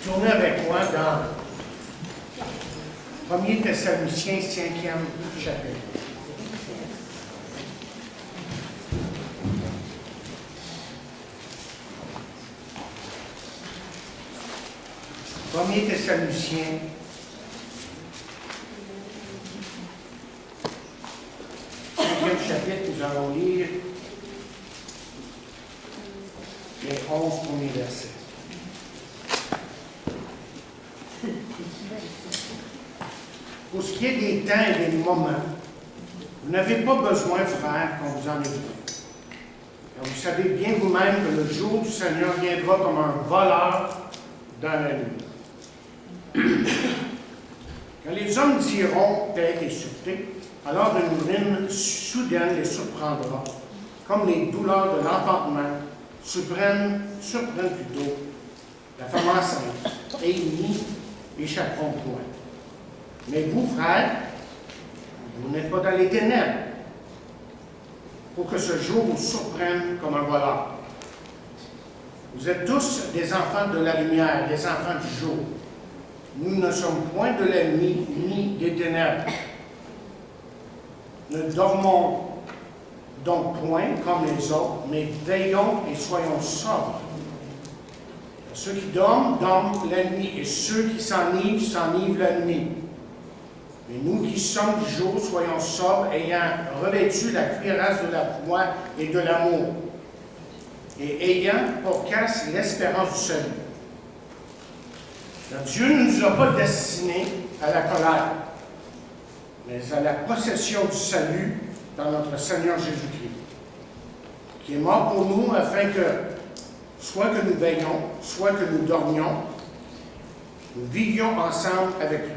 Tournez avec moi dans 1er Thessaloniciens, 5e chapitre. Premier Thessaloniciens, 5e chapitre, nous allons lire les 11 premiers versets. Pour ce qui est des temps et des moments, vous n'avez pas besoin, frères, qu'on vous en écoute. Car vous savez bien vous-même que le jour du Seigneur viendra comme un voleur dans la nuit. Quand les hommes diront paix et sûreté, alors une ruine soudaine les surprendra, comme les douleurs de l'enfantement surprennent plutôt la femme enceinte, et ils n'y échapperont point. Mais vous, frères, vous n'êtes pas dans les ténèbres, pour que ce jour vous surprenne comme un voleur. Vous êtes tous des enfants de la lumière, des enfants du jour. Nous ne sommes point de la nuit ni des ténèbres. Ne dormons donc point comme les autres, mais veillons et soyons sobres. Ceux qui dorment, dorment la nuit, et ceux qui s'enivrent la nuit. Mais nous qui sommes du jour, soyons sobres, ayant revêtu la cuirasse de la foi et de l'amour, et ayant pour casque l'espérance du salut. Car Dieu ne nous a pas destinés à la colère, mais à la possession du salut dans notre Seigneur Jésus-Christ, qui est mort pour nous afin que, soit que nous veillions, soit que nous dormions, nous vivions ensemble avec lui.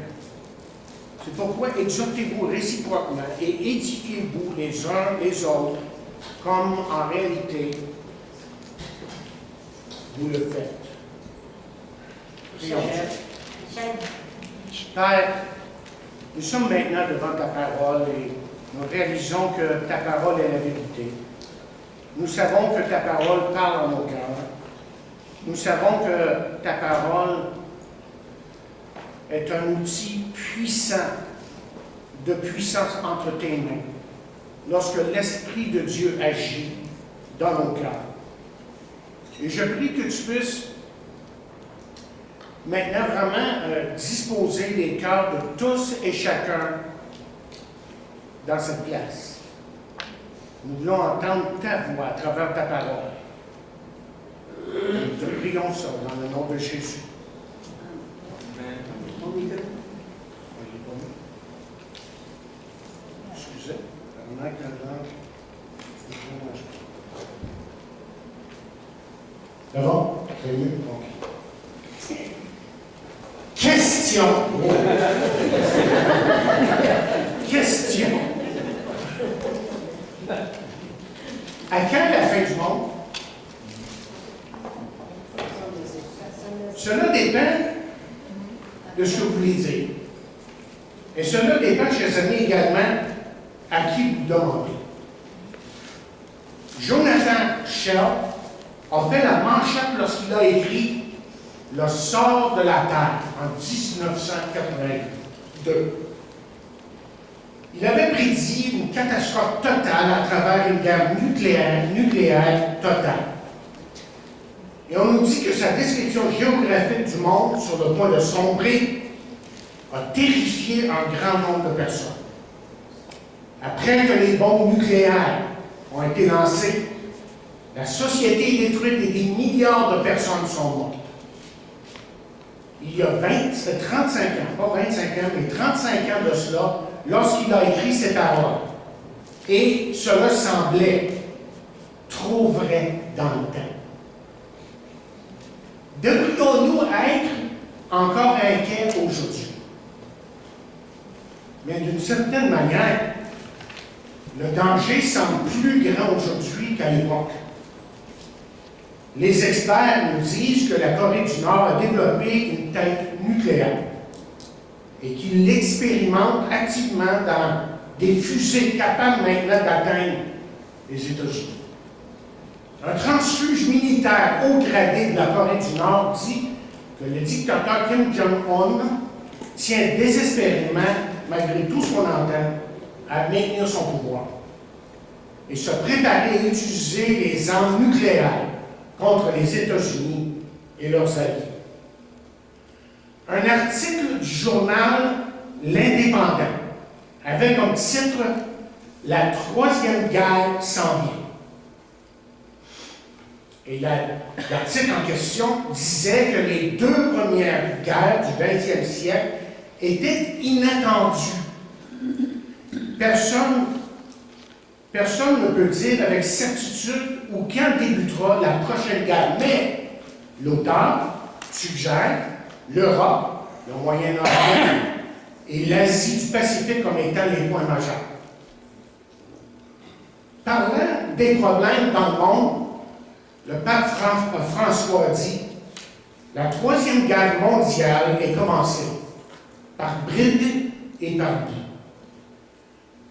C'est pourquoi exhortez-vous réciproquement et édifiez-vous les uns les autres, comme en réalité vous le faites. Prions. Père, nous sommes maintenant devant ta parole et nous réalisons que ta parole est la vérité. Nous savons que ta parole parle en nos cœurs. Nous savons que ta parole est un outil puissant, de puissance entre tes mains, lorsque l'Esprit de Dieu agit dans nos cœurs. Et je prie que tu puisses maintenant vraiment disposer les cœurs de tous et chacun dans cette place. Nous voulons entendre ta voix à travers ta parole. Nous te prions ça dans le nom de Jésus. Excusez. C'est bon? C'est mieux? OK. Question. Question. À quand la fin du monde? Cela dépend de ce que vous voulez dire. Et cela dépend, chers amis, également à qui vous demandez. Jonathan Shell a fait la manchette lorsqu'il a écrit Le sort de la Terre en 1982. Il avait prédit une catastrophe totale à travers une guerre nucléaire totale. Et on nous dit que sa description géographique du monde sur le point de sombrer a terrifié un grand nombre de personnes. Après que les bombes nucléaires ont été lancées, la société est détruite et des milliards de personnes sont mortes. Il y a 35 ans, pas 25 ans, mais 35 ans de cela, lorsqu'il a écrit ces paroles. Et cela semblait trop vrai dans le temps. Devrions-nous être encore inquiets aujourd'hui? Mais d'une certaine manière, le danger semble plus grand aujourd'hui qu'à l'époque. Les experts nous disent que la Corée du Nord a développé une tête nucléaire et qu'il l'expérimente activement dans des fusées capables maintenant d'atteindre les États-Unis. Un transfuge militaire haut gradé de la Corée du Nord dit que le dictateur Kim Jong-un tient désespérément, malgré tout ce qu'on entend, à maintenir son pouvoir et se préparer à utiliser les armes nucléaires contre les États-Unis et leurs alliés. Un article du journal L'Indépendant avait comme titre « La troisième guerre s'en vient ». Et l'article en question disait que les deux premières guerres du 20e siècle étaient inattendues. Personne ne peut dire avec certitude où quand débutera la prochaine guerre, mais l'auteur suggère l'Europe, le Moyen-Orient et l'Asie du Pacifique comme étant les points majeurs. Parlant des problèmes dans le monde, le pape François dit « La troisième guerre mondiale est commencée par bride et par bout. »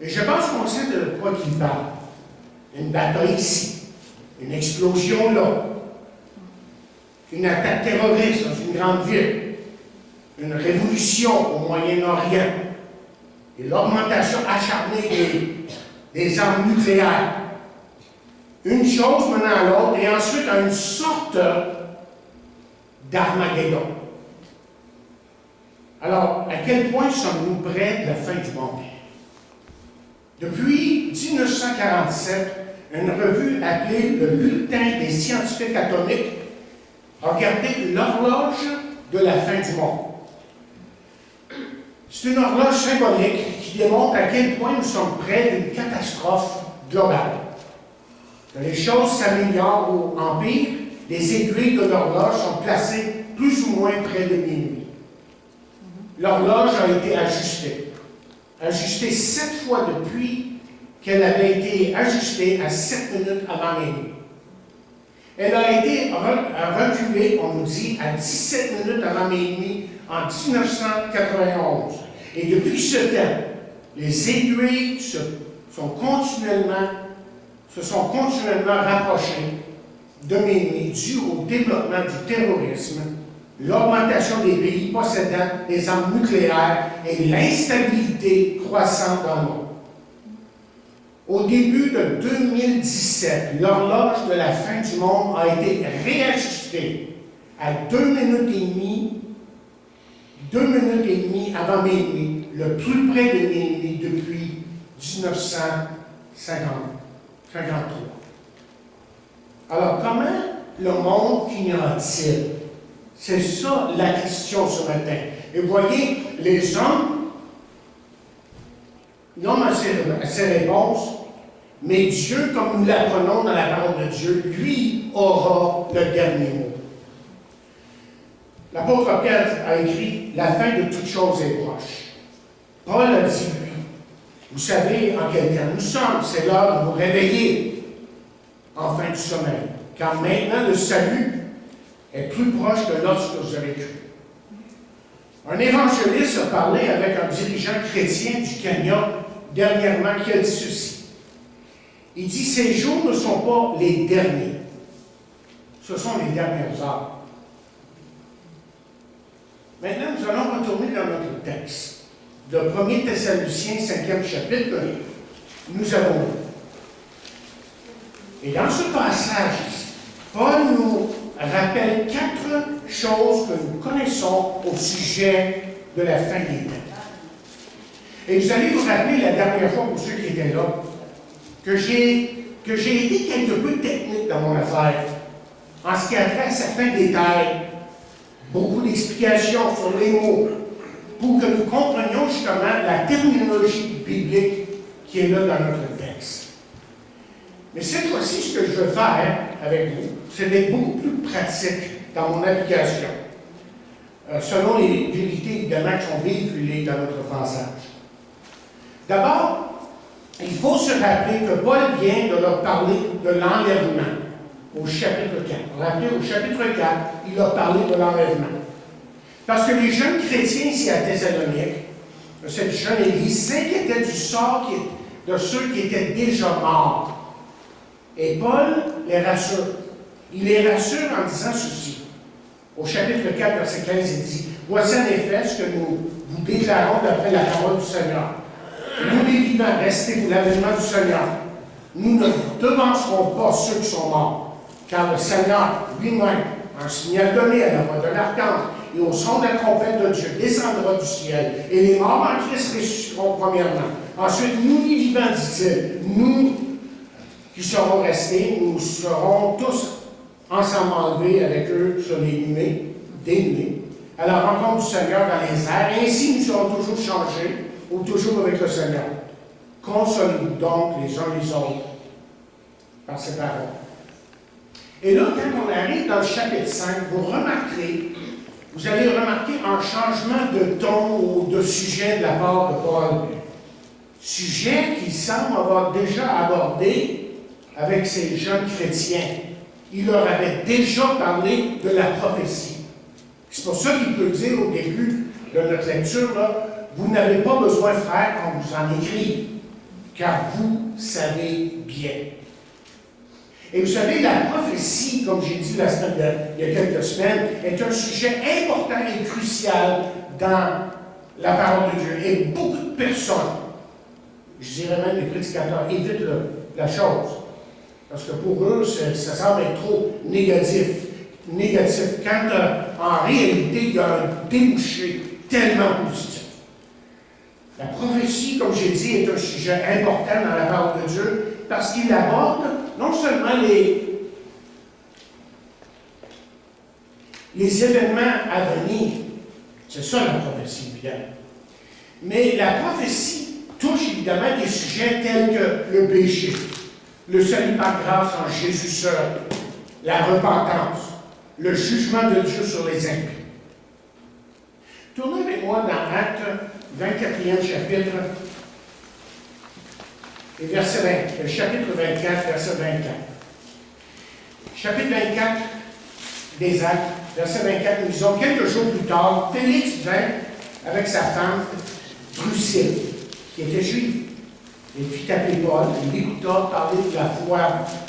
Et je pense qu'on sait de quoi qu'il parle. Une bataille ici, une explosion là, une attaque terroriste dans une grande ville, une révolution au Moyen-Orient et l'augmentation acharnée des armes nucléaires. Une chose menant à l'autre et ensuite à une sorte d'Armageddon. Alors, à quel point sommes-nous près de la fin du monde? Depuis 1947, une revue appelée le Bulletin des scientifiques atomiques a gardé l'horloge de la fin du monde. C'est une horloge symbolique qui démontre à quel point nous sommes près d'une catastrophe globale. Que les choses s'améliorent ou empirent, les aiguilles de l'horloge sont placées plus ou moins près de minuit. L'horloge a été ajustée 7 fois depuis qu'elle avait été ajustée à 7 minutes avant minuit. Elle a été reculée, on nous dit, à 17 minutes avant minuit en 1991. Et depuis ce temps, les aiguilles se sont continuellement rapprochées de minuit dû au développement du terrorisme, l'augmentation des pays possédant des armes nucléaires et l'instabilité croissante dans le monde. Au début de 2017, l'horloge de la fin du monde a été réajustée à 2 minutes et demie avant minuit, le plus près de minuit depuis 1953. Alors, comment le monde finira-t-il? C'est ça la question ce matin. Et vous voyez, les hommes n'ont à ces réponses, mais Dieu, comme nous l'apprenons dans la parole de Dieu, lui aura le dernier mot. L'apôtre Pierre a écrit « La fin de toute chose est proche ». Paul a dit, lui, vous savez en quel temps nous sommes, c'est l'heure de vous réveiller en fin du sommeil, car maintenant le salut est plus proche que lorsque vous avez cru. Un évangéliste a parlé avec un dirigeant chrétien du Kenya dernièrement qui a dit ceci. Il dit, ces jours ne sont pas les derniers, ce sont les dernières heures. Maintenant, nous allons retourner dans notre texte, de 1er Thessaloniciens, 5e chapitre, nous avons lu. Et dans ce passage, Paul nous rappelle 4 choses que nous connaissons au sujet de la fin des temps. Et vous allez vous rappeler la dernière fois, pour ceux qui étaient là, que j'ai été quelque peu technique dans mon affaire, en ce qui a trait à certains détails, beaucoup d'explications sur les mots, pour que nous comprenions justement la terminologie biblique qui est là dans notre texte. Mais cette fois-ci, ce que je veux faire avec vous, c'est d'être beaucoup plus pratique dans mon application, selon les vérités évidemment qui sont véhiculées dans notre passage. D'abord, il faut se rappeler que Paul vient de leur parler de l'enlèvement au chapitre 4. Rappelez, au chapitre 4, il a parlé de l'enlèvement. Parce que les jeunes chrétiens ici à Thessalonique, cette jeune Église, s'inquiétaient du sort de ceux qui étaient déjà morts. Et Paul les rassure. Il les rassure en disant ceci. Au chapitre 4, verset 15, il dit, « Voici en effet ce que nous vous déclarons d'après la parole du Seigneur. Nous les vivants, restez pour l'avènement du Seigneur. Nous ne devancerons pas ceux qui sont morts, car le Seigneur lui-même, un signal donné à la voix de l'archange et au son de la trompette de Dieu, descendra du ciel, et les morts en Christ ressusciteront premièrement. Ensuite, nous les vivants, dit-il, nous qui serons restés, nous serons tous ensemble enlevés avec eux sur les nuées, des nuées, à la rencontre du Seigneur dans les airs. Ainsi, nous serons toujours changés, ou toujours avec le Seigneur. Consolez-vous donc les uns les autres par ces paroles. Et là, quand on arrive dans le chapitre 5, vous allez remarquer un changement de ton ou de sujet de la part de Paul. Sujet qu'il semble avoir déjà abordé avec ces jeunes chrétiens. Il leur avait déjà parlé de la prophétie. C'est pour ça qu'il peut dire au début de notre lecture, là, vous n'avez pas besoin, frères, qu'on vous en écrive, car vous savez bien. Et vous savez, la prophétie, comme j'ai dit il y a quelques semaines, est un sujet important et crucial dans la parole de Dieu. Et beaucoup de personnes, je dirais même les prédicateurs, évitent la chose. Parce que pour eux, ça semble être trop négatif. Quand en réalité, il y a un débouché tellement positif. La prophétie, comme j'ai dit, est un sujet important dans la parole de Dieu parce qu'il aborde non seulement les événements à venir, c'est ça la prophétie, évidemment, mais la prophétie touche évidemment des sujets tels que le péché, le salut par grâce en Jésus seul, la repentance, le jugement de Dieu sur les impies. Tournez avec moi dans Actes 24e chapitre, et verset 20, chapitre 24, verset 24. Chapitre 24 des Actes, verset 24, nous disons, quelques jours plus tard, Félix vint avec sa femme Drusille, qui était juive. Il fit taper Paul, il l'écouta parler de la foi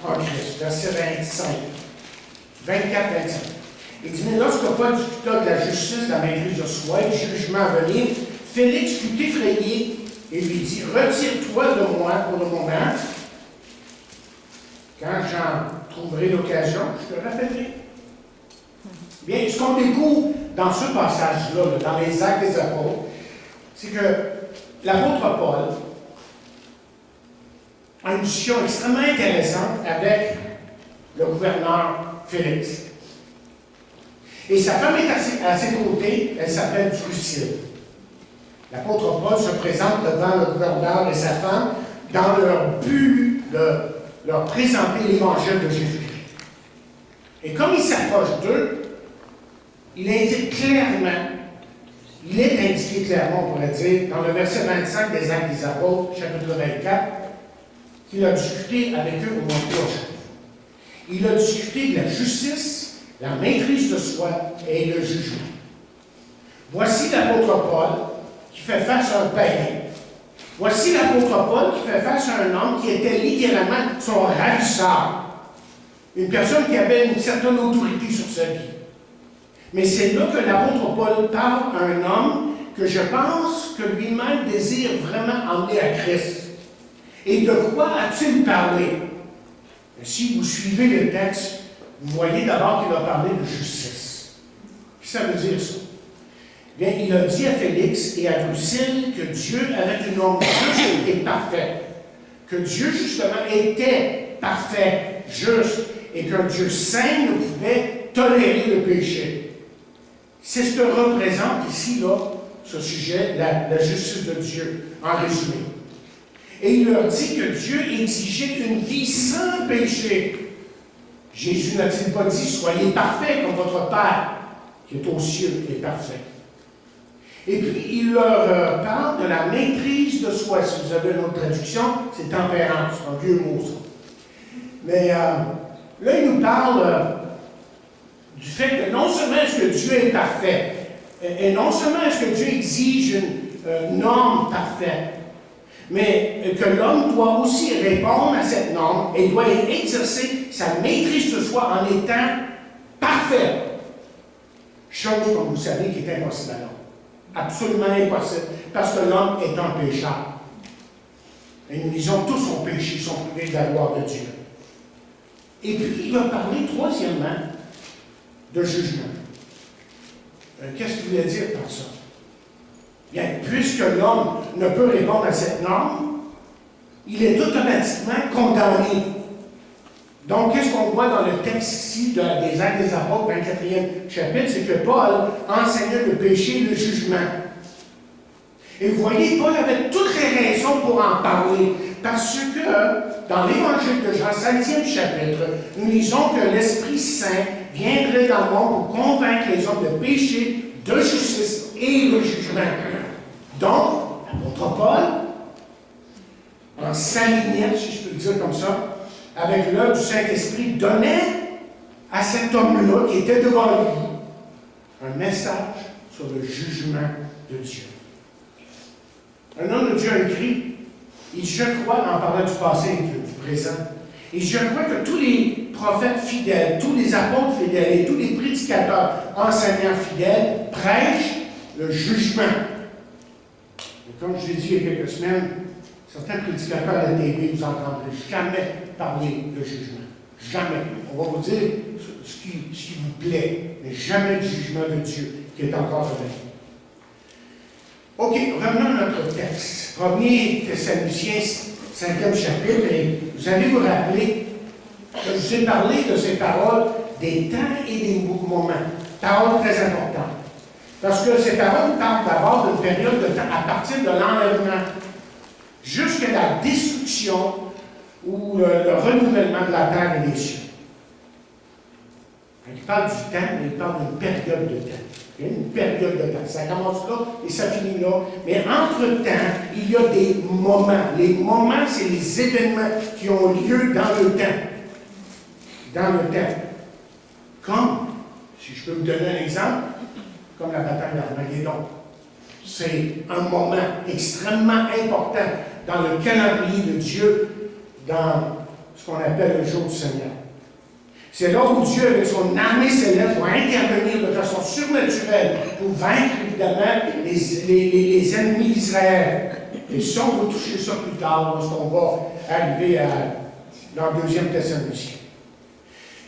en Christ. Verset 25. 24-25. Il dit, mais lorsque Paul discuta de la justice, de la maîtrise de soi et du jugement à venir, Félix fut effrayé et lui dit, retire-toi de moi pour le moment. Quand j'en trouverai l'occasion, je te rappellerai. Bien, ce qu'on découvre dans ce passage-là, dans les Actes des Apôtres, c'est que l'apôtre Paul a une discussion extrêmement intéressante avec le gouverneur Félix. Et sa femme est à ses côtés, elle s'appelle Drusille. L'apôtre Paul se présente devant le gouverneur et sa femme dans leur but de leur présenter l'évangile de Jésus-Christ. Et comme il s'approche d'eux, il est indiqué clairement, on pourrait dire, dans le verset 25 des Actes des Apôtres, chapitre 24, qu'il a discuté avec eux au moins 3 jours. Il a discuté de la justice, la maîtrise de soi et le jugement. Voici l'apôtre Paul qui fait face à un païen. Voici l'apôtre Paul qui fait face à un homme qui était littéralement son ravisseur. Une personne qui avait une certaine autorité sur sa vie. Mais c'est là que l'apôtre Paul parle à un homme que je pense que lui-même désire vraiment emmener à Christ. Et de quoi a-t-il parlé? Si vous suivez le texte, vous voyez d'abord qu'il a parlé de justice. Qu'est-ce que ça veut dire, ça? Bien, il a dit à Félix et à Drusille que Dieu avait une homme juste et parfait. Que Dieu, justement, était parfait, juste, et qu'un Dieu saint ne pouvait tolérer le péché. C'est ce que représente ici, là, ce sujet, la justice de Dieu, en résumé. Et il leur dit que Dieu exigeait une vie sans péché. Jésus n'a-t-il pas dit, soyez parfaits comme votre Père, qui est aux cieux, qui est parfait. Et puis, il leur parle de la maîtrise de soi. Si vous avez une autre traduction, c'est tempérance, un vieux mot, ça. Mais là, il nous parle du fait que non seulement est-ce que Dieu est parfait, et non seulement est-ce que Dieu exige une norme parfaite, mais que l'homme doit aussi répondre à cette norme et doit exercer sa maîtrise de soi en étant parfait. Chose, comme vous savez, qui est impossible à l'homme. Absolument impossible, parce que l'homme est un pécheur. Et nous disons tous son péché, sont privés de la gloire de Dieu. Et puis, il va parler, troisièmement, de jugement. Qu'est-ce qu'il voulait dire par ça? Bien, puisque l'homme ne peut répondre à cette norme, il est automatiquement condamné. Donc, qu'est-ce qu'on voit dans le texte ici des Actes des Apôtres, 24e chapitre, c'est que Paul enseignait le péché et le jugement. Et vous voyez, Paul avait toutes les raisons pour en parler, parce que dans l'Évangile de Jean, 5e chapitre, nous lisons que l'Esprit Saint viendrait dans le monde pour convaincre les hommes de péché, de justice et de jugement. Donc, l'apôtre Paul, en s'alignant, si je peux le dire comme ça, avec l'œuvre du Saint-Esprit, donnait à cet homme-là, qui était devant lui, un message sur le jugement de Dieu. Un homme de Dieu a écrit, et je crois, en parlant du passé et du présent, et je crois que tous les prophètes fidèles, tous les apôtres fidèles et tous les prédicateurs, enseignants fidèles prêchent le jugement. Et comme je l'ai dit il y a quelques semaines, certains prédicateurs à la TV, vous n'entendrez jamais parler de jugement. Jamais. On va vous dire ce qui vous plaît, mais jamais du jugement de Dieu qui est encore avec vous. OK, revenons à notre texte. 1er Thessaloniciens, 5e chapitre, et vous allez vous rappeler que je vous ai parlé de ces paroles des temps et des moments. Paroles très importantes. Parce que ces paroles parlent d'abord d'une période de temps à partir de l'enlèvement jusqu'à la destruction ou le renouvellement de la terre et des cieux. Il parle du temps, mais il parle d'une période de temps. Il y a une période de temps. Ça commence là et ça finit là. Mais entre-temps, il y a des moments. Les moments, c'est les événements qui ont lieu dans le temps. Dans le temps. Comme, si je peux vous donner un exemple, comme la bataille d'Armageddon. C'est un moment extrêmement important dans le calendrier de Dieu, dans ce qu'on appelle le jour du Seigneur. C'est là où Dieu, avec son armée céleste, va intervenir de façon surnaturelle pour vaincre, évidemment, les ennemis d'Israël. Et ça, on va toucher ça plus tard, lorsqu'on va arriver dans le 2e Thessaloniciens.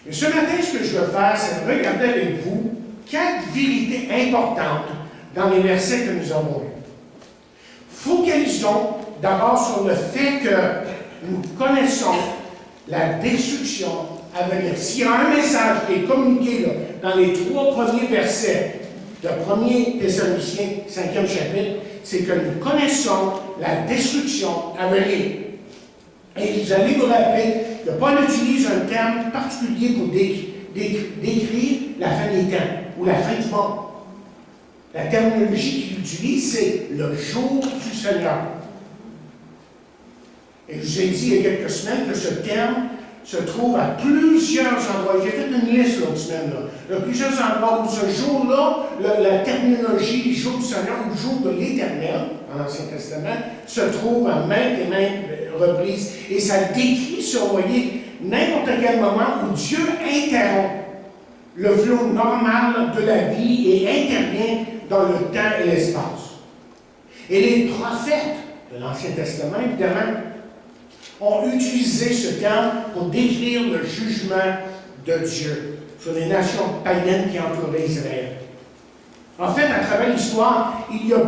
Mais ce matin, ce que je veux faire, c'est de regarder avec vous 4 vérités importantes dans les versets que nous avons lus. Focalisons d'abord sur le fait que nous connaissons la destruction à venir. S'il y a un message qui est communiqué là, dans les 3 premiers versets de 1er Thessaloniciens, 5e chapitre, c'est que nous connaissons la destruction à venir. Et vous allez vous rappeler que Paul utilise un terme particulier pour décrire la fin des temps ou la fin du monde. La terminologie qu'il utilise, c'est le jour du Seigneur. Et je vous ai dit il y a quelques semaines que ce terme se trouve à plusieurs endroits. J'ai fait une liste l'autre semaine. Il y a plusieurs endroits où ce jour-là, la terminologie jour du Seigneur ou jour de l'Éternel, dans l'Ancien Testament, se trouve à maintes et maintes reprises. Et ça décrit, si vous voyez, n'importe quel moment où Dieu interrompt le flot normal de la vie et intervient dans le temps et l'espace. Et les prophètes de l'Ancien Testament, évidemment, ont utilisé ce terme pour décrire le jugement de Dieu sur les nations païennes qui entouraient Israël. En fait, à travers l'histoire, il y a,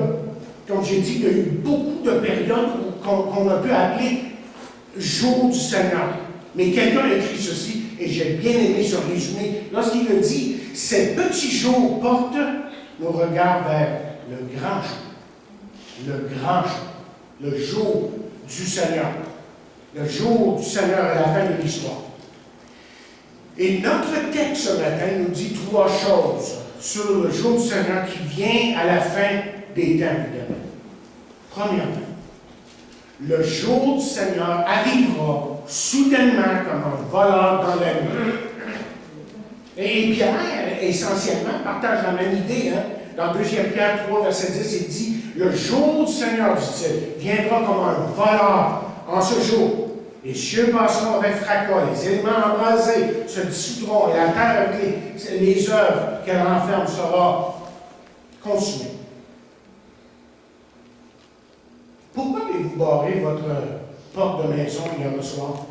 comme j'ai dit, il y a eu beaucoup de périodes qu'on a pu appeler jour du Seigneur. Mais quelqu'un a écrit ceci, et j'ai bien aimé ce résumé, lorsqu'il a dit « Ces petits jours portent nos regards vers le grand jour. Le grand jour. Le jour du Seigneur. Le jour du Seigneur à la fin de l'histoire. » Et notre texte ce matin nous dit 3 choses sur le jour du Seigneur qui vient à la fin des temps, évidemment. Premièrement, le jour du Seigneur arrivera soudainement comme un voleur dans la nuit. Et Pierre, essentiellement, partage la même idée. Dans 2 Pierre 3, verset 10, il dit « Le jour du Seigneur, dit-il, viendra comme un voleur en ce jour. Les cieux passeront avec fracas, les éléments embrasés se dissoudront, et la terre avec les œuvres qu'elle renferme sera consumée. Pourquoi avez-vous barré votre porte de maison hier le soir?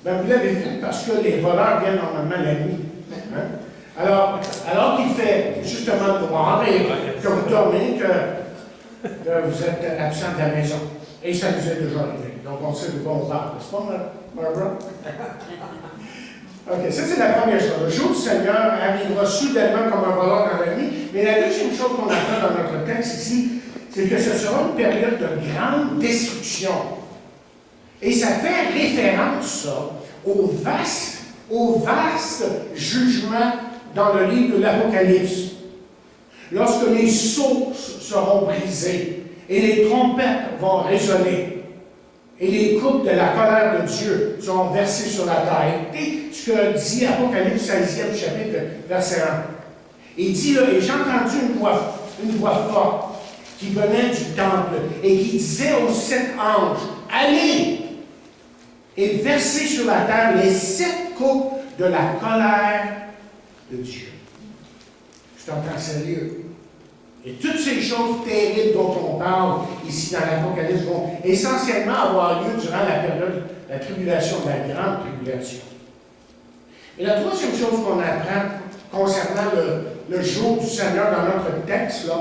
Ben, vous l'avez fait parce que les voleurs viennent normalement la nuit. Hein? Alors qu'il fait justement noir et que vous dormez, que vous êtes absent de la maison. Et ça nous est déjà arrivé. Donc on sait de quoi on parle, n'est-ce pas, Barbara? OK, ça c'est la première chose. Le jour du Seigneur arrivera soudainement comme un voleur dans la nuit. Mais la deuxième chose qu'on apprend dans notre texte ici, c'est que ce sera une période de grande destruction. Et ça fait référence, ça, au vaste jugement dans le livre de l'Apocalypse. Lorsque les sceaux seront brisés et les trompettes vont résonner et les coupes de la colère de Dieu seront versées sur la terre. Écoutez ce que dit Apocalypse 16e chapitre, verset 1. Il dit là, et j'ai entendu une voix forte qui venait du temple et qui disait aux 7 anges, allez et versez sur la terre les 7 coupes de la colère de Dieu. C'est un temps sérieux. Et toutes ces choses terribles dont on parle ici dans l'Apocalypse vont essentiellement avoir lieu durant la période de la tribulation, de la grande tribulation. Et la troisième chose qu'on apprend concernant le jour du Seigneur dans notre texte, là,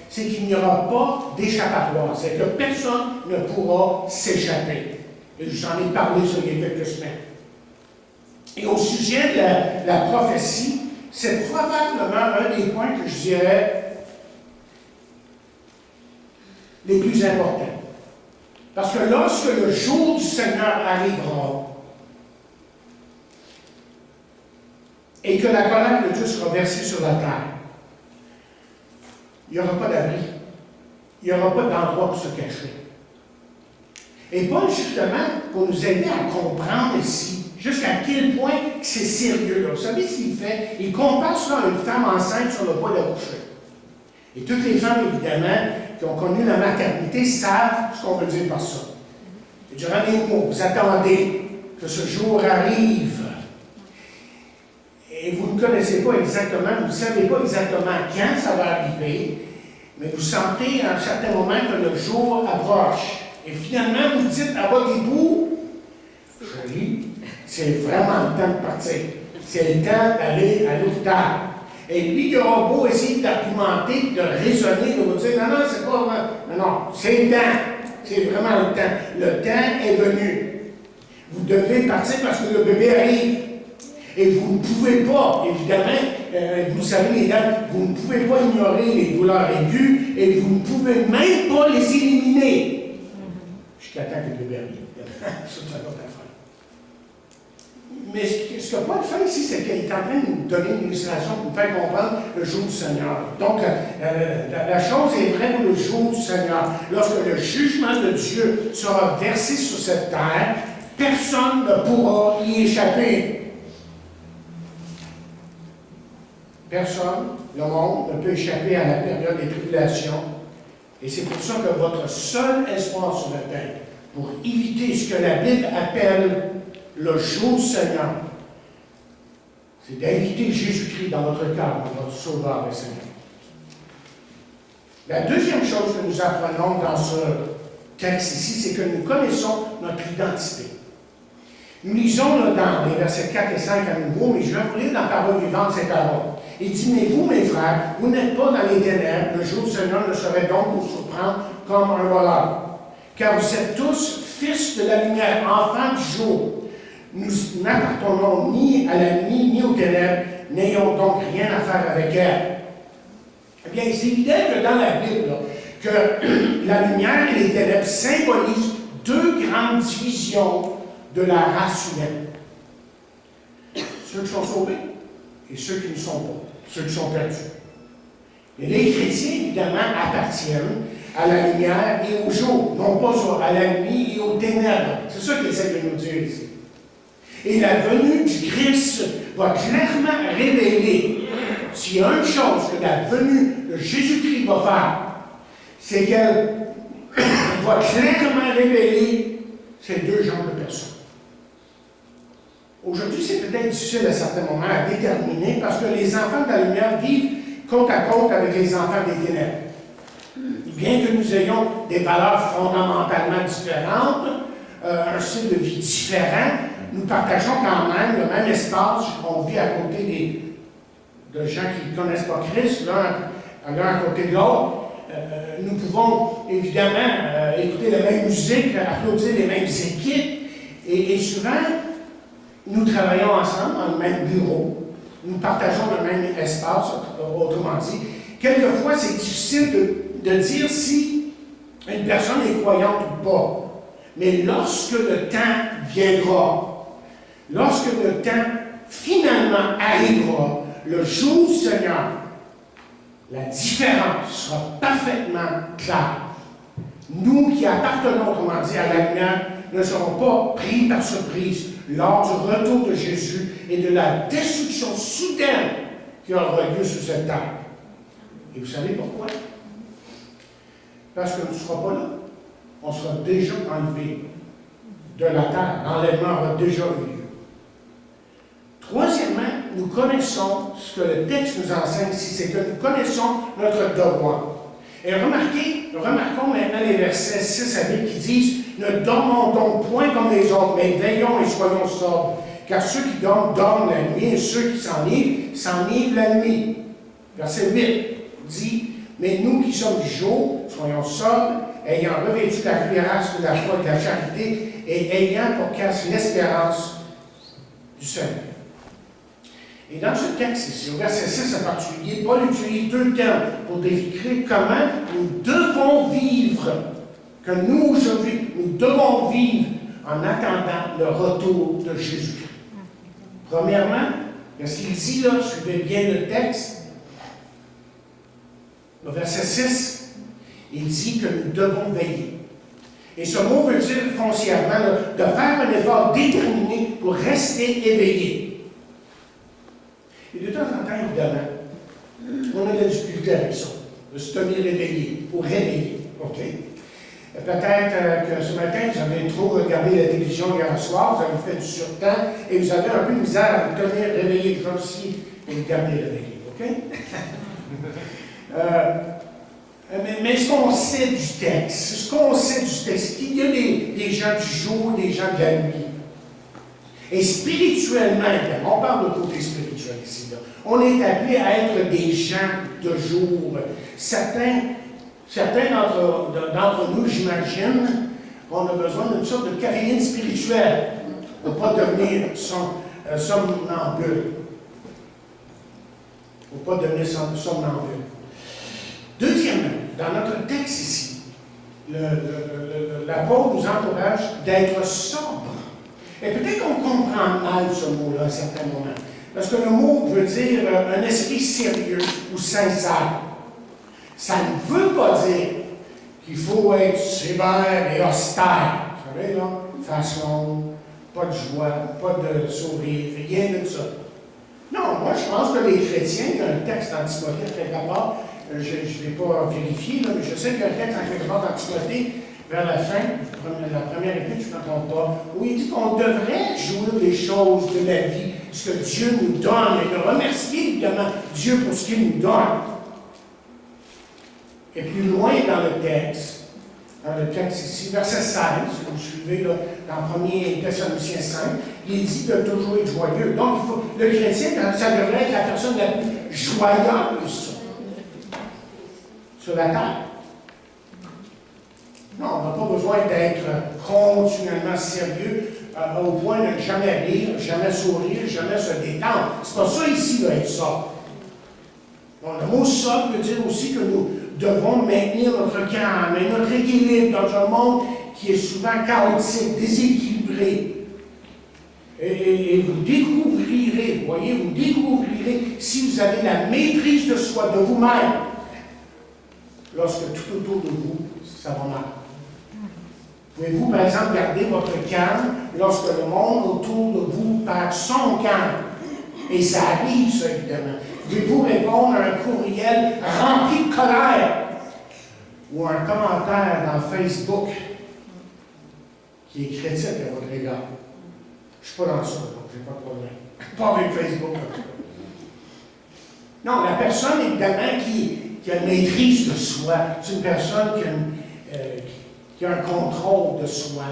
c'est qu'il n'y aura pas d'échappatoire. C'est que personne ne pourra s'échapper. Et je vous en ai parlé sur les quelques semaines. Et au sujet de la prophétie, c'est probablement un des points que je dirais les plus importants. Parce que lorsque le jour du Seigneur arrivera et que la colère de Dieu sera versée sur la terre, il n'y aura pas d'abri. Il n'y aura pas d'endroit pour se cacher. Et Paul, justement, pour nous aider à comprendre ici jusqu'à quel point c'est sérieux. Là. Vous savez ce qu'il fait? Il compare cela à une femme enceinte sur le bois de rocher. Et toutes les femmes, évidemment, qui ont connu la maternité savent ce qu'on veut dire par ça. Et durant les mois, vous attendez que ce jour arrive. Et vous ne connaissez pas exactement, vous ne savez pas exactement quand ça va arriver, mais vous sentez à un certain moment que le jour approche. Et finalement, vous dites à votre époux, chérie, c'est vraiment le temps de partir. C'est le temps d'aller à l'hôpital. Et lui, il aura beau essayer d'argumenter, de raisonner, de vous dire, non, non, c'est pas vraiment. Non, c'est le temps. C'est vraiment le temps. Le temps est venu. Vous devez partir parce que le bébé arrive. Et vous ne pouvez pas, évidemment, vous savez, mesdames, vous ne pouvez pas ignorer les douleurs aiguës et vous ne pouvez même pas les éliminer. Jusqu'à temps que le bébé arrive. C'est une autre affaire. Mais ce que Paul fait ici, c'est qu'il est en train de nous donner une illustration pour nous faire comprendre le jour du Seigneur. Donc, la chose est vraie pour le jour du Seigneur. Lorsque le jugement de Dieu sera versé sur cette terre, personne ne pourra y échapper. Personne, le monde, ne peut échapper à la période des tribulations. Et c'est pour ça que votre seul espoir sur la terre, pour éviter ce que la Bible appelle le jour du Seigneur, c'est d'inviter Jésus-Christ dans votre cœur, dans votre Sauveur et Seigneur. La deuxième chose que nous apprenons dans ce texte ici, c'est que nous connaissons notre identité. Nous lisons là, dans les versets 4 et 5 à nouveau, mais je vais vous lire dans la parole vivante ces paroles. Il dit, mais vous, mes frères, vous n'êtes pas dans les ténèbres, le jour du Seigneur ne saurait donc vous surprendre comme un voleur. Car vous êtes tous fils de la lumière, enfants du jour. Nous n'appartenons ni à la nuit, ni aux ténèbres, n'ayons donc rien à faire avec elle. Eh bien, c'est évident que dans la Bible, là, que la lumière et les ténèbres symbolisent deux grandes divisions de la race humaine. Ceux qui sont sauvés et ceux qui ne sont pas, ceux qui sont perdus. Et les chrétiens, évidemment, appartiennent à la lumière et au jour, non pas à la nuit et aux ténèbres. C'est ça qu'il essaie de nous dire ici. Et la venue du Christ va clairement révéler, s'il y a une chose que la venue de Jésus-Christ va faire, c'est qu'elle va clairement révéler ces deux genres de personnes. Aujourd'hui, c'est peut-être difficile à certains moments à déterminer parce que les enfants de la lumière vivent côte à côte avec les enfants des ténèbres. Bien que nous ayons des valeurs fondamentalement différentes, un style de vie différent, nous partageons quand même le même espace. On vit à côté de gens qui ne connaissent pas Christ, l'un à côté de l'autre. Nous pouvons évidemment écouter la même musique, applaudir les mêmes équipes, et souvent, nous travaillons ensemble dans le même bureau. Nous partageons le même espace, autrement dit. Quelquefois, c'est difficile de dire si une personne est croyante ou pas. Mais lorsque le temps viendra, lorsque le temps finalement arrivera, le jour du Seigneur, la différence sera parfaitement claire. Nous qui appartenons, autrement dit, à la lumière, ne serons pas pris par surprise lors du retour de Jésus et de la destruction soudaine qui aura lieu sur cette terre. Et vous savez pourquoi? Parce qu'on ne sera pas là. On sera déjà enlevé de la terre. L'enlèvement aura déjà eu lieu. Troisièmement, nous connaissons ce que le texte nous enseigne ici, c'est que nous connaissons notre devoir. Et remarquons maintenant les versets 6 à 8 qui disent « Ne dormons donc point comme les autres, mais veillons et soyons sobres. Car ceux qui dorment, dorment la nuit, et ceux qui s'enivrent la nuit. » Verset 8 dit « Mais nous qui sommes du jour, soyons sobres, ayant revêtu la cuirasse de la foi et de la charité, et ayant pour casse l'espérance du Seigneur. » Et dans ce texte ici, au verset 6 en particulier, Paul utilise deux termes pour décrire comment nous devons vivre, que nous aujourd'hui, nous devons vivre en attendant le retour de Jésus. Premièrement, ce qu'il dit là, suivez bien le texte, au verset 6, il dit que nous devons veiller. Et ce mot veut dire foncièrement de faire un effort déterminé pour rester éveillé. Et de temps en temps, évidemment, on a de la difficulté avec ça, de se tenir éveillé, ou réveillé. OK? Peut-être que ce matin, vous avez trop regardé la télévision hier soir, vous avez fait du surtemps, et vous avez un peu de misère à vous tenir réveillé. Je vais aussi vous garder réveillé. OK? Mais ce qu'on sait du texte, c'est qu'il y a des gens du jour, des gens de la nuit. Et spirituellement, on parle de côté spirituel ici, là. On est appelé à être des gens de jour. Certains d'entre nous, j'imagine, on a besoin d'une sorte de caféine spirituelle pour ne pas devenir somnambule. Pour ne pas devenir somnambule. Deuxièmement, dans notre texte ici, l'apôtre nous encourage d'être sobre. Et peut-être qu'on comprend mal ce mot-là à certains moments. Parce que le mot veut dire un esprit sérieux ou sincère. Ça ne veut pas dire qu'il faut être sévère et austère. Vous savez, là, face longue, pas de joie, pas de sourire, rien de ça. Non, moi je pense que les chrétiens, il y a un texte dans Timothée quelque part, je ne l'ai pas vérifié, là, mais je sais qu'il y a un texte quelque part dans Timothée, vers la fin, la première épître, je ne me trompe pas, où il dit qu'on devrait jouir les choses de la vie, ce que Dieu nous donne, et de remercier évidemment Dieu pour ce qu'il nous donne. Et plus loin dans le texte ici, verset 16, si vous suivez là, dans 1er Thessaloniciens 5, il dit de toujours être joyeux. Donc, le chrétien, ça devrait être la personne la plus joyeuse sur la terre. Non, on n'a pas besoin d'être continuellement sérieux au point de ne jamais rire, jamais sourire, jamais se détendre. C'est pas ça ici, là, être sobre. Bon, le mot sobre veut dire aussi que nous devons maintenir notre calme et notre équilibre dans un monde qui est souvent chaotique, déséquilibré. Et vous découvrirez, vous découvrirez si vous avez la maîtrise de soi, de vous-même, lorsque tout autour de vous, ça va mal. Pouvez-vous, par exemple, garder votre calme lorsque le monde autour de vous perd son calme? Et ça arrive, ça, évidemment. Pouvez-vous répondre à un courriel rempli de colère ou un commentaire dans Facebook qui est critique à votre égard. Je ne suis pas dans ça, donc je n'ai pas de problème. Pas avec Facebook, en tout cas. Non, la personne, évidemment, qui a une maîtrise de soi, c'est une personne qui a un contrôle de soi.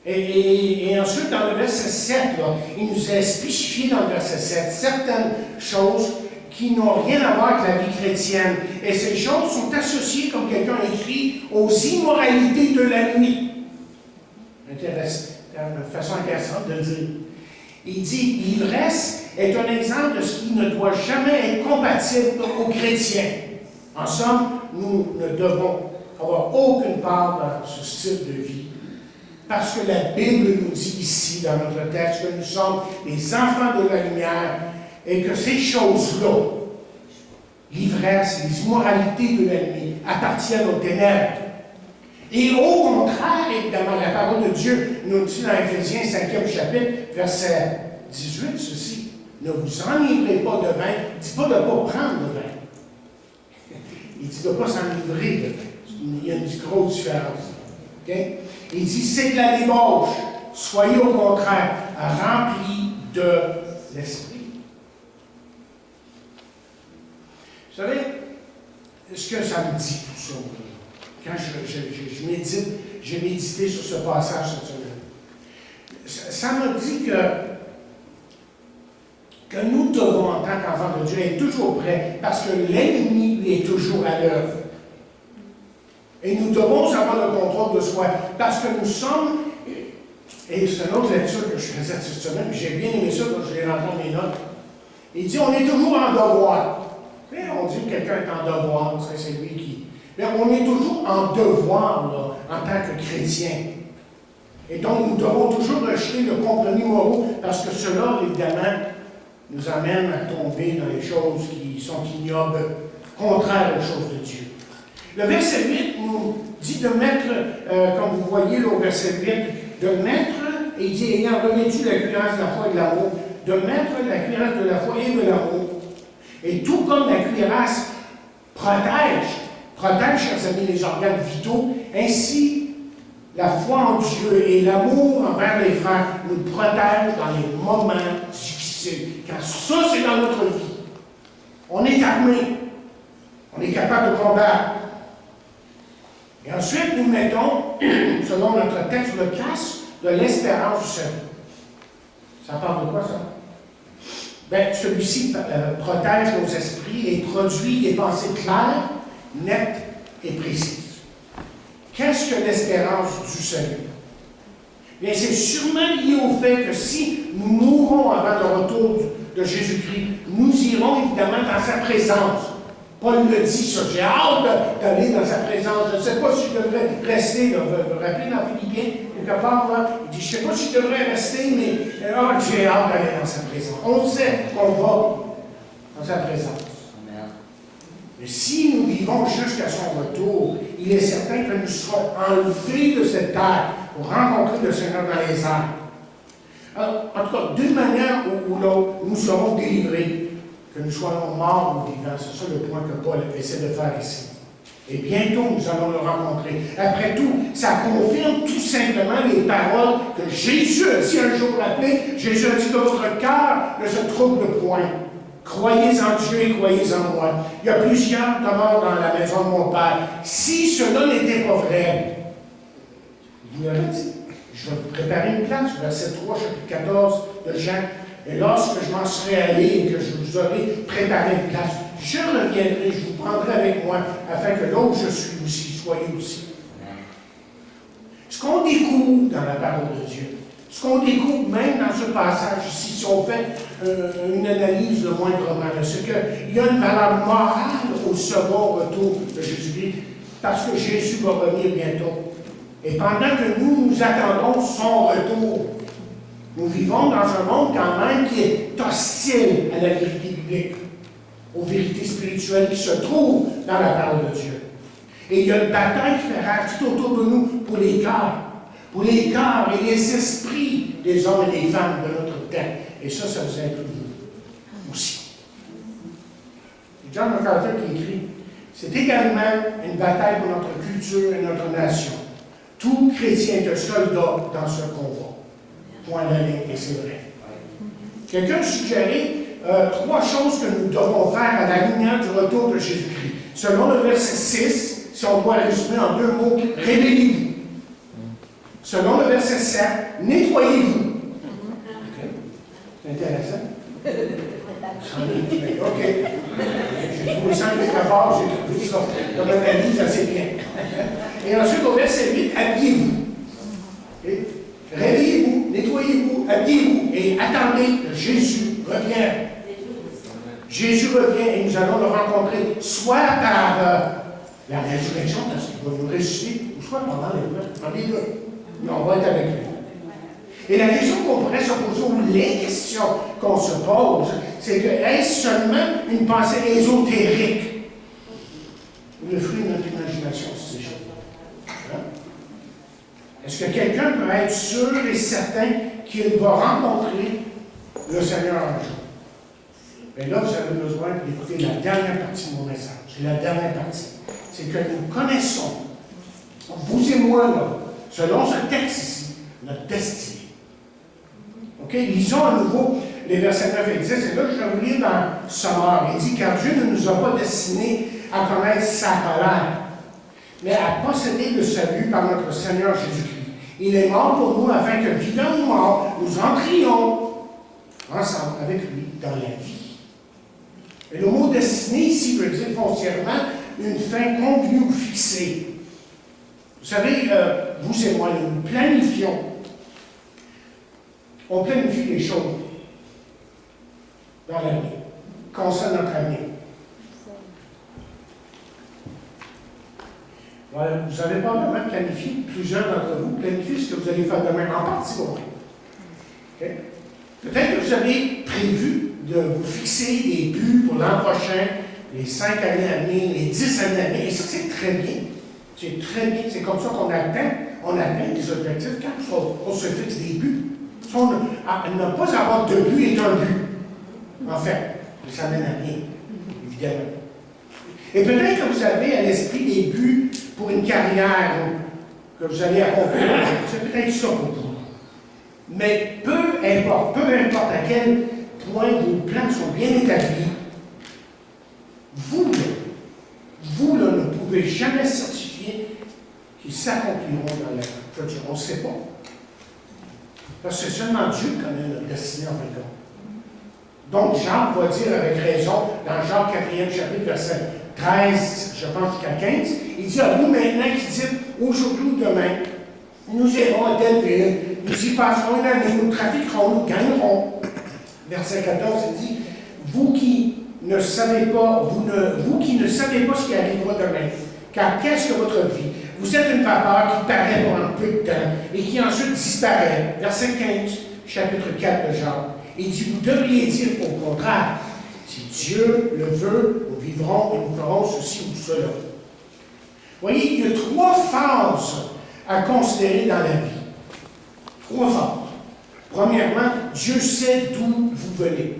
Et ensuite, dans le verset 7, là, il nous a spécifié dans le verset 7 certaines choses qui n'ont rien à voir avec la vie chrétienne. Et ces choses sont associées, comme quelqu'un a écrit, aux immoralités de la nuit. Une façon intéressante de le dire. Il dit, l'ivresse est un exemple de ce qui ne doit jamais être compatible aux chrétiens. En somme, nous ne devons avoir aucune part dans ce style de vie. Parce que la Bible nous dit ici, dans notre texte, que nous sommes les enfants de la lumière et que ces choses-là, l'ivresse, les immoralités de la nuit, appartiennent aux ténèbres. Et au contraire, évidemment, la parole de Dieu nous dit dans Éphésiens 5e chapitre, verset 18, ceci, ne vous enivrez pas de vin, il ne dit pas de ne pas prendre de vin. Il dit de ne pas s'enivrer de vin. Il y a une grosse différence. Okay? Il dit, c'est de la débauche. Soyez au contraire remplis de l'esprit. Vous savez, ce que ça me dit tout ça? Quand je médite, j'ai médité sur ce passage cette semaine. Ça me dit que nous devons, en tant qu'enfants de Dieu, être toujours prêts, parce que l'ennemi, lui, est toujours à l'œuvre. Et nous devons avoir le contrôle de soi, parce que nous sommes, et c'est une autre lecture que je faisais cette semaine, puis j'ai bien aimé ça quand je l'ai rentré dans mes notes. Il dit, on est toujours en devoir. On dit que quelqu'un est en devoir, c'est lui qui... Mais on est toujours en devoir, là, en tant que chrétien. Et donc, nous devons toujours rejeter le compromis moral, parce que cela, évidemment, nous amène à tomber dans les choses qui sont ignobles, contraires aux choses de Dieu. Le verset 8 nous dit de mettre, comme vous voyez là, au verset 8, de mettre, et il dit, ayant revêtu la cuirasse de la foi et de l'amour, de mettre la cuirasse de la foi et de l'amour. Et tout comme la cuirasse protège, chers amis, les organes vitaux, ainsi la foi en Dieu et l'amour envers les frères nous protègent dans les moments difficiles. Car ça, c'est dans notre vie. On est armé. On est capable de combattre. Et ensuite, nous mettons, selon notre texte, le casque de l'espérance du salut. Ça parle de quoi, ça? Bien, celui-ci protège nos esprits et produit des pensées claires, nettes et précises. Qu'est-ce que l'espérance du salut? Bien, c'est sûrement lié au fait que si nous mourrons avant le retour de Jésus-Christ, nous irons évidemment dans sa présence. Paul le dit, ça, j'ai hâte d'aller dans sa présence. Je ne sais pas si je devrais rester, là, vous vous rappelez dans Philippiens, quelque part, là, il dit, je ne sais pas si je devrais rester, mais j'ai hâte d'aller dans sa présence. On sait qu'on va dans sa présence. Mais si nous vivons jusqu'à son retour, il est certain que nous serons enlevés de cette terre pour rencontrer le Seigneur dans les airs. Alors, en tout cas, d'une manière ou l'autre, nous serons délivrés. Que nous soyons morts ou vivants, c'est ça le point que Paul essaie de faire ici. Et bientôt, nous allons le rencontrer. Après tout, ça confirme tout simplement les paroles que Jésus a dit un jour rappelé. Jésus a dit que votre cœur ne se trouble point. Croyez en Dieu et croyez en moi. Il y a plusieurs demeures dans la maison de mon Père. Si cela n'était pas vrai, il m'aurait dit, je vais vous préparer une place, verset 3, chapitre 14 de Jean. Et lorsque je m'en serai allé et que je vous aurai préparé une place, je reviendrai, je vous prendrai avec moi, afin que là où je suis aussi, soyez aussi. Ce qu'on découvre dans la parole de Dieu, ce qu'on découvre même dans ce passage ici, si on fait une analyse le moindrement, c'est qu'il y a une valeur morale au second retour de Jésus-Christ, parce que Jésus va revenir bientôt. Et pendant que nous attendons son retour, nous vivons dans un monde quand même qui est hostile à la vérité biblique, aux vérités spirituelles qui se trouvent dans la parole de Dieu. Et il y a une bataille qui fait rage tout autour de nous pour les cœurs et les esprits des hommes et des femmes de notre temps. Et ça vous inclut vous aussi. C'est John MacArthur qui écrit, c'est également une bataille pour notre culture et notre nation. Tout chrétien est un soldat dans ce combat. Point à la ligne, et c'est vrai. Quelqu'un suggérait 3 choses que nous devons faire à la lumière du retour de Jésus-Christ. Selon le verset 6, si on doit résumer en 2 mots, réveillez-vous. Selon le verset 7, nettoyez-vous. Okay. C'est intéressant. OK. J'ai trouvé ça quelque part, j'ai trouvé ça comme un avis assez bien. Et ensuite, au verset 8, habillez-vous. Okay. Réveillez-vous, nettoyez-vous, habillez-vous et attendez que Jésus revienne. Jésus revient et nous allons le rencontrer soit par la résurrection, parce qu'il va nous ressusciter, ou soit pendant les deux. Mais on va être avec lui. Et la question qu'on pourrait se poser, ou les questions qu'on se pose, c'est que est-ce seulement une pensée ésotérique ou le fruit de notre imagination, ces choses? Hein? Est-ce que quelqu'un peut être sûr et certain qu'il va rencontrer le Seigneur un jour? Mais là, vous avez besoin d'écouter la dernière partie de mon message. La dernière partie, c'est que nous connaissons, vous et moi, là, selon ce texte ici, notre destinée. OK? Lisons à nouveau les versets 9 et 10. Et là, je vais vous lire dans Sommeur. Il dit, car Dieu ne nous a pas destinés à connaître sa colère, mais à posséder le salut par notre Seigneur Jésus-Christ. Il est mort pour nous afin que, vivant ou mort, nous entrions ensemble avec lui dans la vie. Et le mot destiné ici veut dire foncièrement une fin convenue ou fixée. Vous savez, vous et moi, nous planifions. On planifie les choses dans l'avenir, concernant notre avenir. Voilà, vous avez probablement planifié, plusieurs d'entre vous planifient ce que vous allez faire demain, en partie pour vous. Okay? Peut-être que vous avez prévu de vous fixer des buts pour l'an prochain, les 5 années à venir, les 10 années à venir, et ça, c'est très bien. C'est très bien. C'est comme ça qu'on atteint des objectifs quand on se fixe des buts. Ne pas avoir de but est un but. En fait, ça mène à rien, évidemment. Et peut-être que vous avez à l'esprit des buts pour une carrière que vous allez accomplir. C'est peut-être ça pour vous. Mais peu importe à quel point vos plans sont bien établis, vous ne pouvez jamais certifier qu'ils s'accompliront dans la future. On ne sait pas. Parce que c'est seulement Dieu qui connaît notre destinée en fin de compte. Donc, Jacques va dire avec raison, dans Jacques 4e chapitre, verset 13, je pense jusqu'à 15, il dit à vous maintenant qui dites aujourd'hui ou demain, nous irons à telle ville, nous y passerons une année, nous trafiquerons, nous gagnerons. Verset 14, il dit, vous qui ne savez pas ce qui arrivera demain, car qu'est-ce que votre vie? Vous êtes une vapeur qui paraît pendant peu de temps et qui ensuite disparaît. Verset 15, chapitre 4 de Jacques. Il dit, vous devriez dire au contraire, si Dieu le veut, nous vivrons et nous ferons ceci ou cela. Vous voyez, il y a 3 phases à considérer dans la vie. 3 phases. Premièrement, Dieu sait d'où vous venez.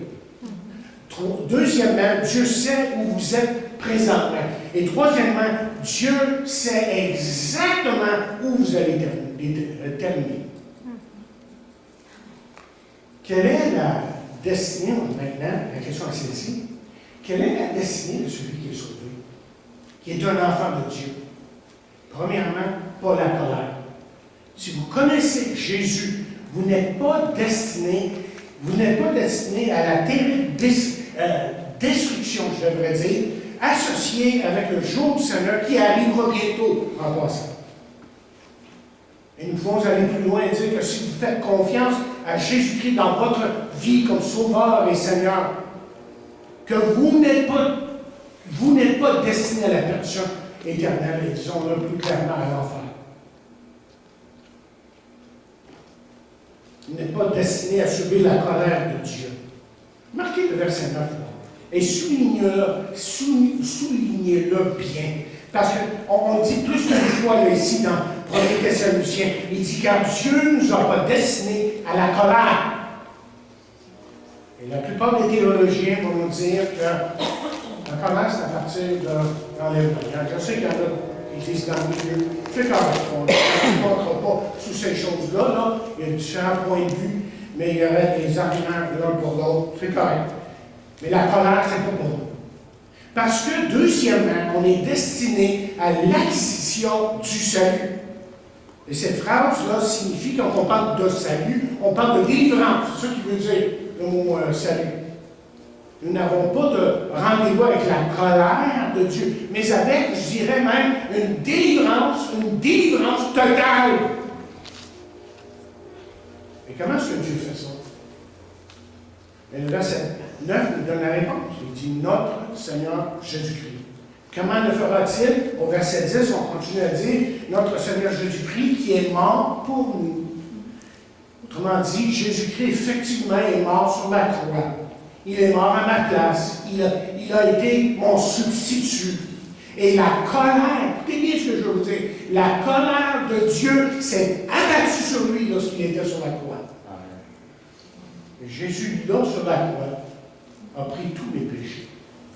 Deuxièmement, Dieu sait où vous êtes présentement. Et troisièmement, Dieu sait exactement où vous allez terminer. Quelle est la destinée, maintenant, la question est celle-ci, quelle est la destinée de celui qui est sauvé, qui est un enfant de Dieu? Premièrement, pas la colère. Si vous connaissez Jésus, vous n'êtes pas destiné à la terrible destruction, je devrais dire, associée avec le jour du Seigneur qui arrivera bientôt en passant. Et nous pouvons aller plus loin et dire que si vous faites confiance à Jésus-Christ dans votre vie comme Sauveur et Seigneur, que vous n'êtes pas destiné à la perdition éternelle, et disons-le plus clairement à l'enfer. Vous n'êtes pas destiné à subir la colère de Dieu. Marquez le verset 9 et soulignez-le bien. Parce qu'on dit plus qu'une fois là, ici dans 1 Thessaloniciens, il dit car Dieu ne nous a pas destinés à la colère. Et la plupart des théologiens vont nous dire que la colère, c'est à partir de l'enlèvement. Je sais qu'il y en a Église dans le milieu. C'est correct. On ne se montre pas sous ces choses-là. Là. Il y a différents points de vue, mais il y aurait des arguments l'un pour l'autre. C'est correct. Mais la colère, c'est pas pour nous. Parce que, deuxièmement, on est destiné à l'acquisition du salut. Et cette phrase-là signifie, quand on parle de salut, on parle de délivrance. C'est ça qui veut dire le mot salut. Nous n'avons pas de rendez-vous avec la colère de Dieu, mais avec, je dirais même, une délivrance totale. Et comment est-ce que Dieu fait ça? Et le verset 9 nous donne la réponse. Il dit notre Seigneur Jésus-Christ. Comment le fera-t-il? Au verset 10, on continue à dire notre Seigneur Jésus-Christ qui est mort pour nous. Autrement dit, Jésus-Christ effectivement est mort sur la croix. Il est mort à ma place. Il a été mon substitut. Et la colère, écoutez bien ce que je veux vous dire, la colère de Dieu s'est abattue sur lui lorsqu'il était sur la croix. Et Jésus, là, sur la croix, a pris tous mes péchés,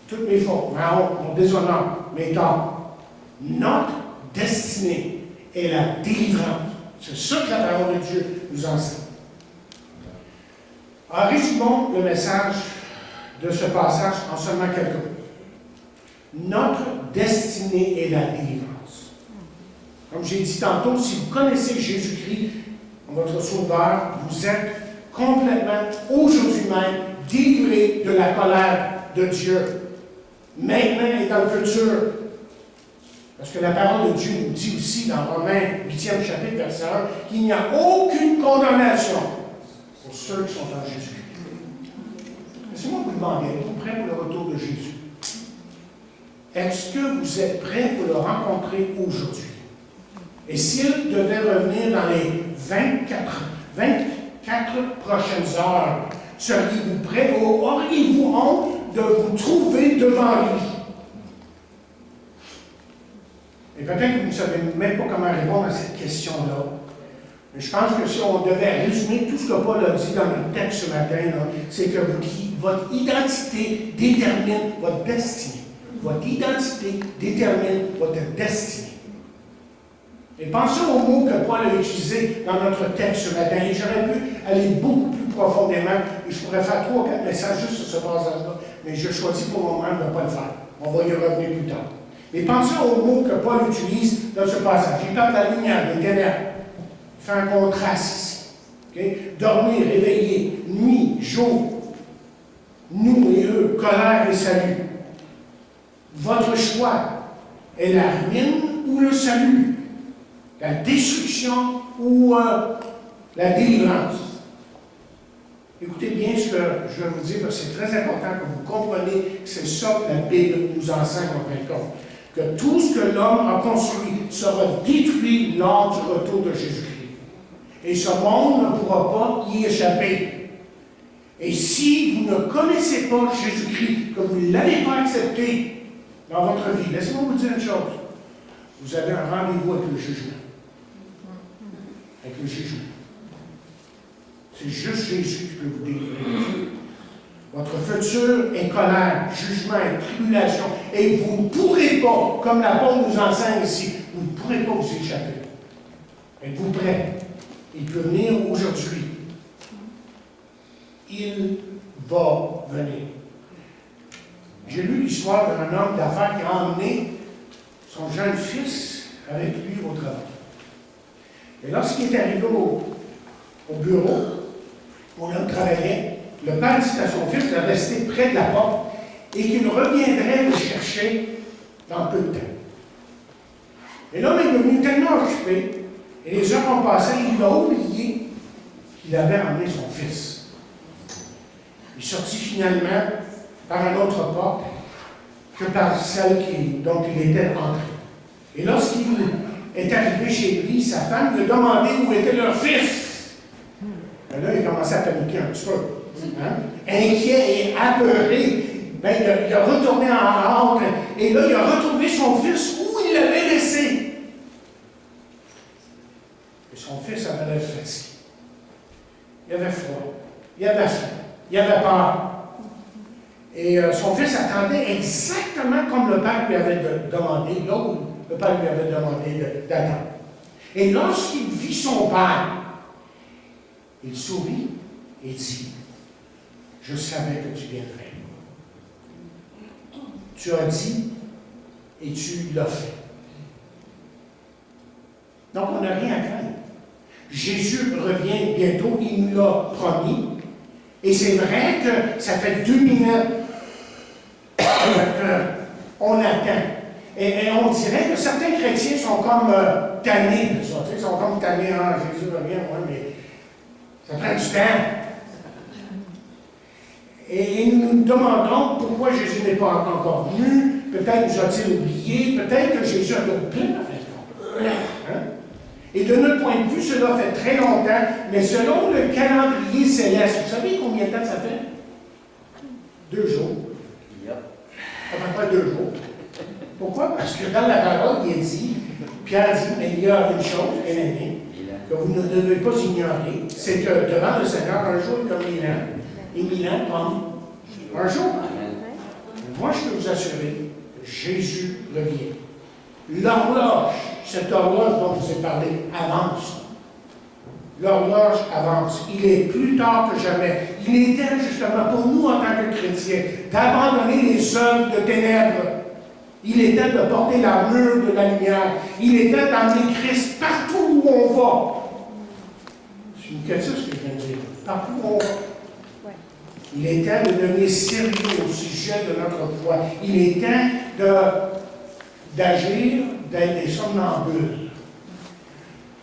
toutes mes fautes, ma honte, mon déshonneur, mes torts. Notre destinée est la délivrance. C'est ça que la parole de Dieu nous enseigne. En résumons le message de ce passage en seulement quelques mots. Notre destinée est la délivrance. Comme j'ai dit tantôt, si vous connaissez Jésus-Christ, votre Sauveur, vous êtes complètement, aujourd'hui même, délivré de la colère de Dieu. Maintenant et dans le futur. Parce que la parole de Dieu nous dit aussi dans Romains 8e chapitre, verset 1, qu'il n'y a aucune condamnation pour ceux qui sont en Jésus-Christ. Laissez-moi vous demander, êtes-vous prêts pour le retour de Jésus? Est-ce que vous êtes prêts pour le rencontrer aujourd'hui? Et s'il devait revenir dans les 24 prochaines heures, seriez-vous prêts ou auriez-vous honte de vous trouver devant lui? Et peut-être que vous ne savez même pas comment répondre à cette question-là. Mais je pense que si on devait résumer tout ce que Paul a dit dans notre texte ce matin, c'est que votre identité détermine votre destinée. Votre identité détermine votre destinée. Et pensez aux mots que Paul a utilisés dans notre texte ce matin. Et j'aurais pu aller beaucoup plus profondément. Et je pourrais faire 3 ou 4 messages juste sur ce passage-là. Mais je choisis pour le moment de ne pas le faire. On va y revenir plus tard. Mais pensez aux mots que Paul utilise dans ce passage. Il parle de la lumière, des ténèbres. Il fait un contraste ici. Okay? Dormir, réveiller, nuit, jour. Nous et eux, colère et salut. Votre choix est la ruine ou le salut? La destruction ou la délivrance? Écoutez bien ce que je vais vous dire, parce que c'est très important que vous compreniez que c'est ça que la Bible nous enseigne en fin de compte. Que tout ce que l'homme a construit sera détruit lors du retour de Jésus-Christ. Et ce monde ne pourra pas y échapper. Et si vous ne connaissez pas Jésus-Christ, que vous ne l'avez pas accepté dans votre vie, laissez-moi vous dire une chose. Vous avez un rendez-vous avec le jugement. Avec le jugement. C'est juste Jésus qui peut vous délivrer. Votre futur est colère, jugement et tribulation. Et vous ne pourrez pas, comme l'apôtre nous enseigne ici, vous ne pourrez pas vous échapper. Êtes-vous prêts? Il peut venir aujourd'hui. Il va venir. J'ai lu l'histoire d'un homme d'affaires qui a emmené son jeune fils avec lui au travail. Et lorsqu'il est arrivé au bureau, où l'homme travaillait, le père dit à son fils de rester près de la porte et qu'il reviendrait le chercher dans peu de temps. Et l'homme est devenu tellement occupé, et les heures ont passé, il a oublié qu'il avait emmené son fils. Il sortit finalement par une autre porte que par celle dont il était entré. Et lorsqu'il est arrivé chez lui, sa femme lui a demandé où était leur fils. Et là, il a commencé à paniquer un petit peu. Hein? Inquiet et apeuré, il a retourné en honte. Et là, il a retrouvé son fils où il l'avait laissé. Et son fils avait l'air fatigué. Il avait froid. Il avait faim. Il avait peur. Et son fils attendait exactement comme le père lui avait demandé, là où le père lui avait demandé d'attendre. Et lorsqu'il vit son père, il sourit et dit, « Je savais que tu viendrais. Tu as dit et tu l'as fait. » Donc, on n'a rien à craindre. Jésus revient bientôt, il nous l'a promis. Et c'est vrai que ça fait 2000 ans qu'on attend. Et on dirait que certains chrétiens sont comme tannés de ça. Ils sont comme tannés, ah, Jésus revient, ouais, mais ça prend du temps. Et nous nous demandons pourquoi Jésus n'est pas encore venu. Peut-être nous a-t-il oublié, peut-être que Jésus a d'autres plans, en fait. Hein? Et de notre point de vue, cela fait très longtemps, mais selon le calendrier céleste, vous savez combien de temps ça fait? 2 jours. À peu près 2 jours. Pourquoi? Parce que dans la parole, il est dit, Pierre dit, mais il y a une chose, bien-aimé, que vous ne devez pas ignorer, c'est que devant le Seigneur, un jour est comme 1000 ans, et 1000 ans comme un jour. Moi, je peux vous assurer que Jésus revient. L'horloge, cette horloge dont je vous ai parlé, avance. L'horloge avance. Il est plus tard que jamais. Il est temps, justement, pour nous, en tant que chrétiens, d'abandonner les œuvres de ténèbres. Il est temps de porter l'armure de la lumière. Il est temps d'emmener Christ partout où on va. C'est une question, ce que je viens de dire. Partout où on va. Il est temps de devenir sérieux au sujet de notre foi. Il est temps d'agir, d'être des somnambules.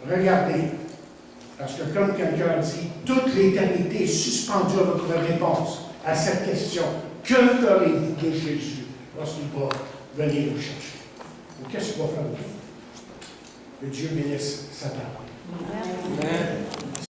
Regardez, parce que comme quelqu'un a dit, toute l'éternité est suspendue à votre réponse à cette question. Que ferez-vous de Jésus lorsqu'il va venir vous chercher? Ou qu'est-ce qu'il va faire? Que Dieu bénisse sa parole. Amen.